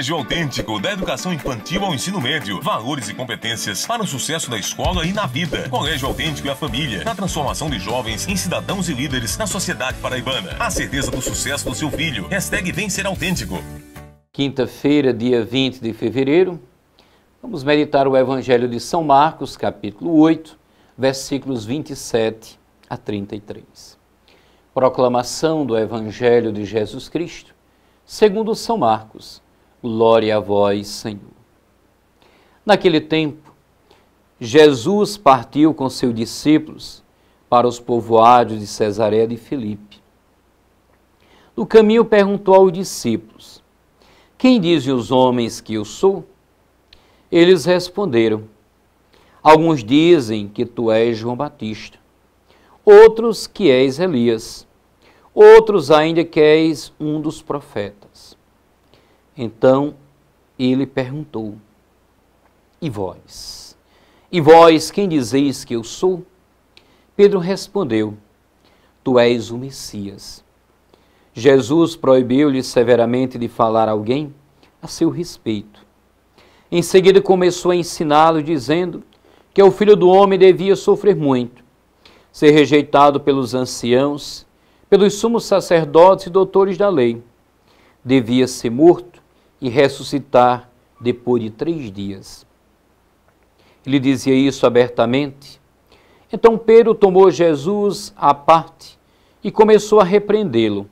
Colégio Autêntico, da educação infantil ao ensino médio. Valores e competências para o sucesso da escola e na vida. Colégio Autêntico e a família, na transformação de jovens em cidadãos e líderes na sociedade paraibana. A certeza do sucesso do seu filho. Vem Ser Autêntico. Quinta-feira, dia 20 de fevereiro, vamos meditar o Evangelho de São Marcos, capítulo 8, versículos 27 a 33. Proclamação do Evangelho de Jesus Cristo, segundo São Marcos. Glória a vós, Senhor. Naquele tempo, Jesus partiu com seus discípulos para os povoados de Cesareia de Filipe. No caminho perguntou aos discípulos: quem dizem os homens que eu sou? Eles responderam: alguns dizem que tu és João Batista, outros que és Elias, outros ainda que és um dos profetas. Então ele perguntou: e vós? E vós quem dizeis que eu sou? Pedro respondeu: tu és o Messias. Jesus proibiu-lhe severamente de falar a alguém a seu respeito. Em seguida começou a ensiná-lo, dizendo que o Filho do Homem devia sofrer muito, ser rejeitado pelos anciãos, pelos sumos sacerdotes e doutores da lei. Devia ser morto e ressuscitar depois de 3 dias. Ele dizia isso abertamente. Então Pedro tomou Jesus à parte e começou a repreendê-lo.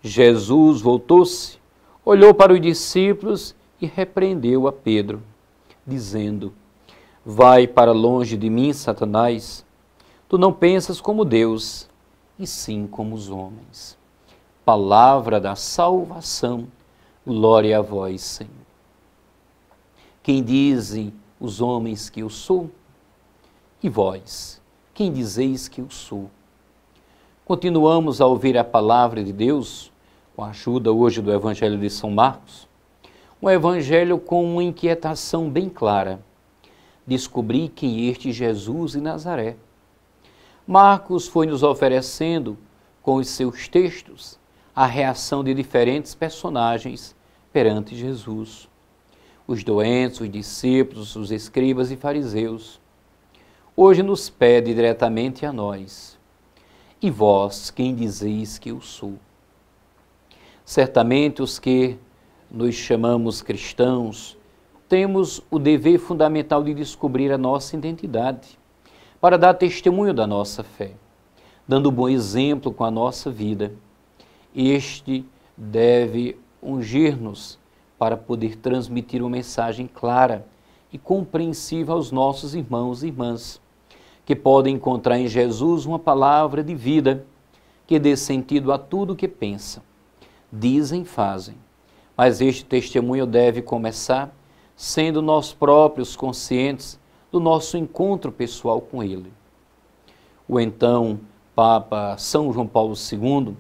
Jesus voltou-se, olhou para os discípulos e repreendeu a Pedro, dizendo: vai para longe de mim, Satanás. Tu não pensas como Deus, e sim como os homens. Palavra da salvação, glória a vós, Senhor. Quem dizem os homens que eu sou? E vós, quem dizeis que eu sou? Continuamos a ouvir a palavra de Deus, com a ajuda hoje do Evangelho de São Marcos, um evangelho com uma inquietação bem clara: descobrir quem é este Jesus de Nazaré. Marcos foi nos oferecendo, com os seus textos, a reação de diferentes personagens perante Jesus. Os doentes, os discípulos, os escribas e fariseus. Hoje nos pede diretamente a nós: e vós, quem dizeis que eu sou? Certamente os que nos chamamos cristãos temos o dever fundamental de descobrir a nossa identidade, para dar testemunho da nossa fé, dando bom exemplo com a nossa vida. Este deve ungir-nos para poder transmitir uma mensagem clara e compreensível aos nossos irmãos e irmãs, que podem encontrar em Jesus uma palavra de vida que dê sentido a tudo o que pensam, dizem, fazem. Mas este testemunho deve começar sendo nós próprios conscientes do nosso encontro pessoal com Ele. O então Papa São João Paulo II,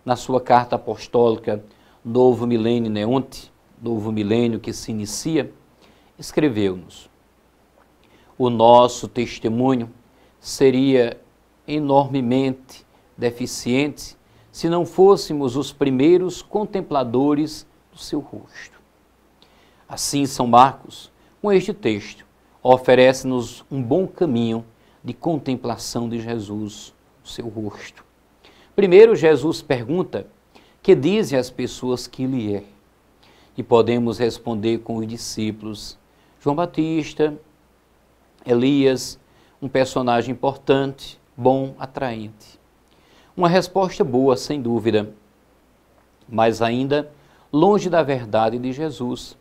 na sua carta apostólica Novo Milênio Neonte, novo milênio que se inicia, escreveu-nos: o nosso testemunho seria enormemente deficiente se não fôssemos os primeiros contempladores do seu rosto. Assim, São Marcos, com este texto, oferece-nos um bom caminho de contemplação de Jesus, o seu rosto. Primeiro, Jesus pergunta: que dizem as pessoas que Ele é? E podemos responder com os discípulos: João Batista, Elias, um personagem importante, bom, atraente. Uma resposta boa, sem dúvida, mas ainda longe da verdade de Jesus.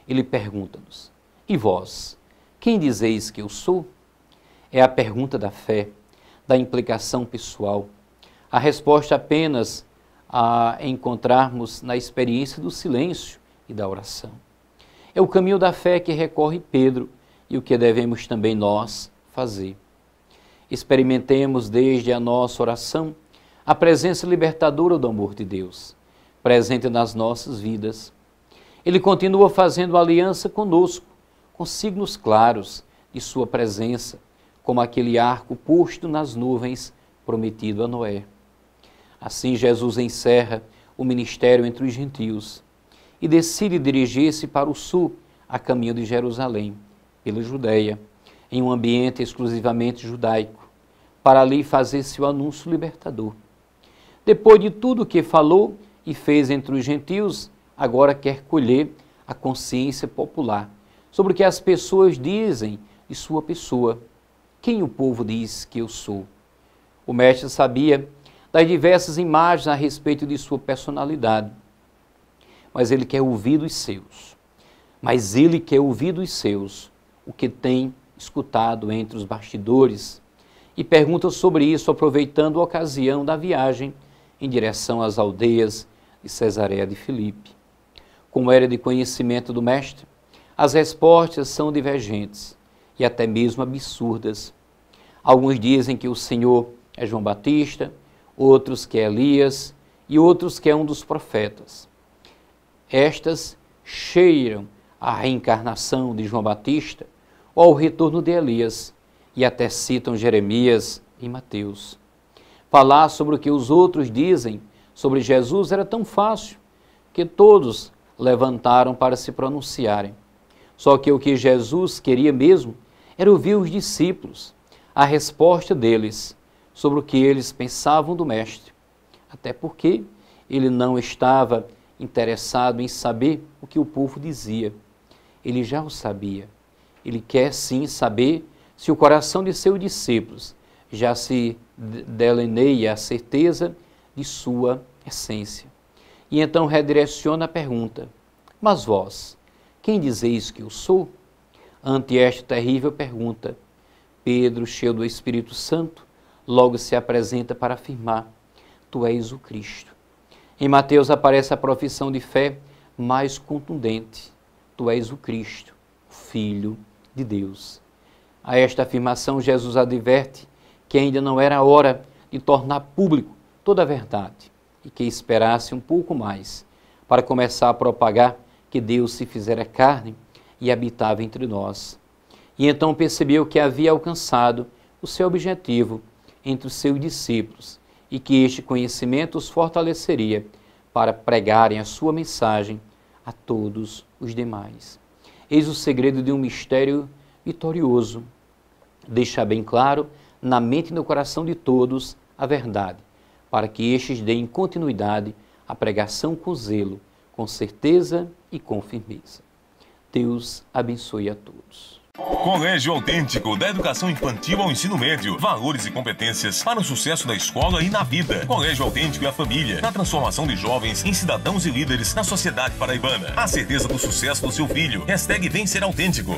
Ele pergunta-nos: e vós, quem dizeis que eu sou? É a pergunta da fé, da implicação pessoal. A resposta apenas a encontrarmos na experiência do silêncio e da oração. É o caminho da fé que recorre Pedro e o que devemos também nós fazer. Experimentemos desde a nossa oração a presença libertadora do amor de Deus, presente nas nossas vidas. Ele continua fazendo aliança conosco, com signos claros de sua presença, como aquele arco posto nas nuvens prometido a Noé. Assim Jesus encerra o ministério entre os gentios, e decide dirigir-se para o sul, a caminho de Jerusalém, pela Judéia, em um ambiente exclusivamente judaico, para ali fazer seu anúncio libertador. Depois de tudo o que falou e fez entre os gentios, agora quer colher a consciência popular sobre o que as pessoas dizem de sua pessoa. Quem o povo diz que eu sou? O mestre sabia das diversas imagens a respeito de sua personalidade, mas ele quer ouvir dos seus. O que tem escutado entre os bastidores, e pergunta sobre isso aproveitando a ocasião da viagem em direção às aldeias de Cesareia de Filipe. Como era de conhecimento do mestre, as respostas são divergentes e até mesmo absurdas. Alguns dizem que o Senhor é João Batista, outros que é Elias e outros que é um dos profetas. Estas cheiram à reencarnação de João Batista ou ao retorno de Elias e até citam Jeremias e Mateus. Falar sobre o que os outros dizem sobre Jesus era tão fácil que todos levantaram para se pronunciarem. Só que o que Jesus queria mesmo era ouvir os discípulos, a resposta deles sobre o que eles pensavam do Mestre. Até porque ele não estava interessado em saber o que o povo dizia. Ele já o sabia. Ele quer sim saber se o coração de seus discípulos já se delineia a certeza de sua essência. E então redireciona a pergunta: mas vós, quem dizeis que eu sou? Ante esta terrível pergunta, Pedro, cheio do Espírito Santo, logo se apresenta para afirmar: tu és o Cristo. Em Mateus aparece a profissão de fé mais contundente: tu és o Cristo, o Filho de Deus. A esta afirmação, Jesus adverte que ainda não era a hora de tornar público toda a verdade e que esperasse um pouco mais para começar a propagar que Deus se fizera carne e habitava entre nós. E então percebeu que havia alcançado o seu objetivo entre os seus discípulos e que este conhecimento os fortaleceria para pregarem a sua mensagem a todos os demais. Eis o segredo de um mistério vitorioso. Deixa bem claro na mente e no coração de todos a verdade, para que estes deem continuidade à pregação com zelo, com certeza e com firmeza. Deus abençoe a todos. Colégio Autêntico, da educação infantil ao ensino médio. Valores e competências para o sucesso da escola e na vida. Colégio Autêntico e a família, na transformação de jovens em cidadãos e líderes na sociedade paraibana. A certeza do sucesso do seu filho. #VemSerAutêntico.